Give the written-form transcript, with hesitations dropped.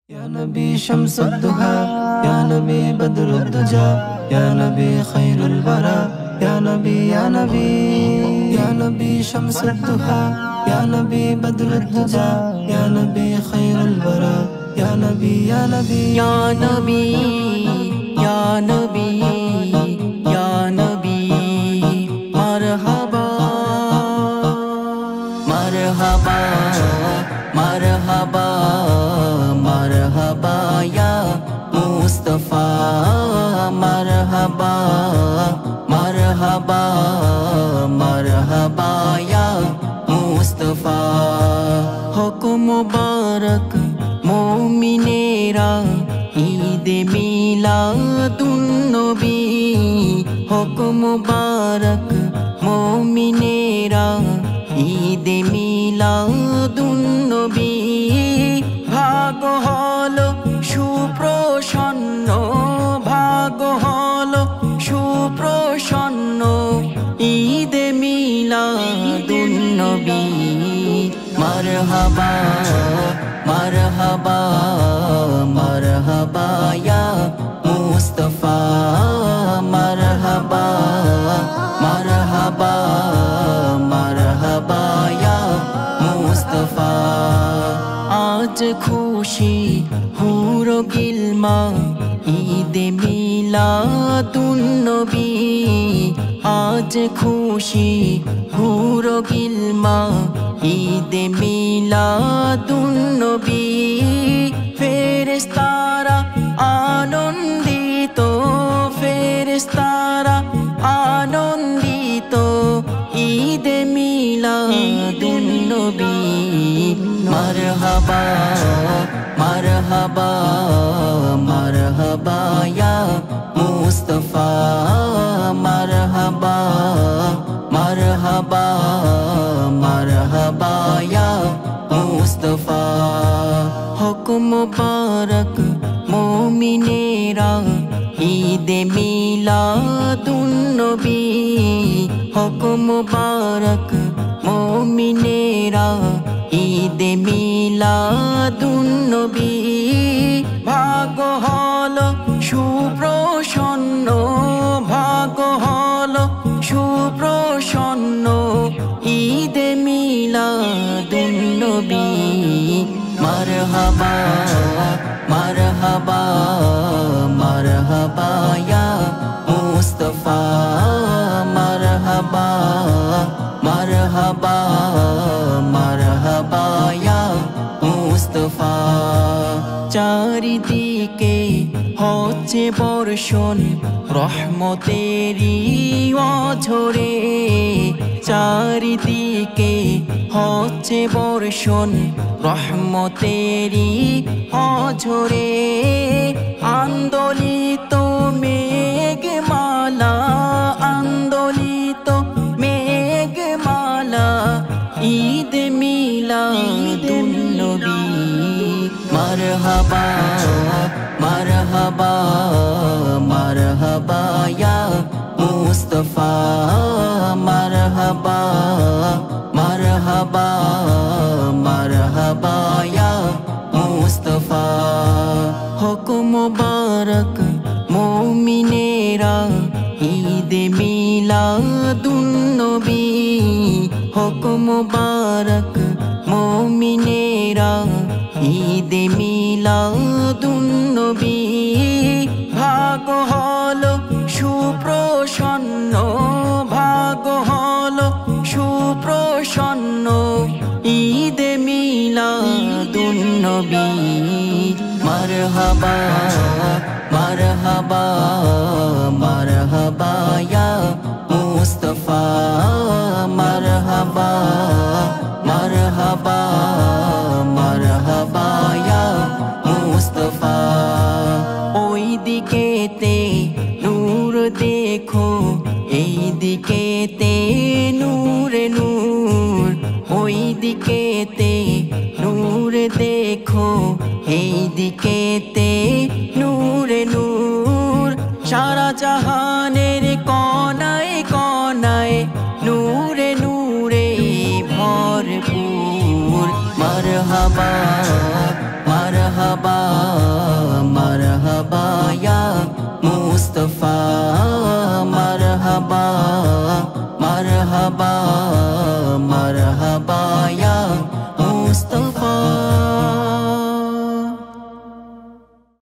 يا نبي شمس الضحى يا نبي بدر الدجى يا نبي خير البراء يا نبي يا نبي يا نبي شمس الضحى يا نبي بدر الدجى يا نبي خير البراء يا نبي يا نبي يا نبي يا نبي يا نبي مرحبا مرحبا مرحبا مرحبا يا مصطفى مرحبا مرحبا مرحبا يا مصطفى حكم مبارك मोमिनेरा ईद मिलादुन्नबी हुक्म मुबारक मोमिनेरा ईद मिलादुन्नबी भाग हलो सुप्रसन्न भाग हलो सुप्रसन्न ईद मिलादुन्नबी मरहबा मरहबा मरहबा या मुस्तफा मरहबा मरहबा मरहबा या मुस्तफा आज खुशी हुरो गिलमा ईद मिलादुन्नबी आज खुशी हुरो गिलमा ईद मिलादुन्नबी फेरेस्तारा आनंदित फेरेस्तारा आनंदित ईद मिलादुन्नबी मरहबा मरहबा मरहबा या मुस्तफा मरहबा मरहबा मरहबा या मुस्तफा हुक्म मुबारक मोमिनेरा ईद मिलादुन्नबी हुक्म मुबारक मोमिनेरा ईद मिलादुन्नबी भाग हलो सुप्रसन्न भाग हलो सुप्रसन्न ईद मिलादुन्नबी मरहबा मरहबा मरहबा या मुस्तफा मरहबा मरहबा मरहबा या मुस्तफा চারিদিকে হচ্ছে বর্ষণ রহমতেরি অঝরে চারিদিকে হচ্ছে বর্ষণ রহমতেরি অঝরে আন্দোলিত মেঘমালা আন্দোলিত মেঘমালা ঈদ মিলাদুন্নবী मरहबा मरहबा मरहबा या मुस्तफा मरहबा मरहबा मरहबा या मुस्तफा हुक्म मुबारक मोमिनेरा ईद मिलादुन्नबी हुक्म मुबारक मोमिनेरा ईद मिलादुन्नबी भाग हलो सुप्रसन्न भाग हलो सुप्रसन्न ईद मिलादुन्नबी मरहबा मरहबा मरहबा या मुस्तफा मरहबा मरहबा मरहबा या मुस्तफा ओई दिकेते नूर देखो এই দিকেতে নূরে নূর ওই দিকেতে নূর দেখো এই দিকেতে নূরে নূর সারা জাহানের কোনায় কোনায় নূরে নূরে ভরপুর मरहबा मरहबा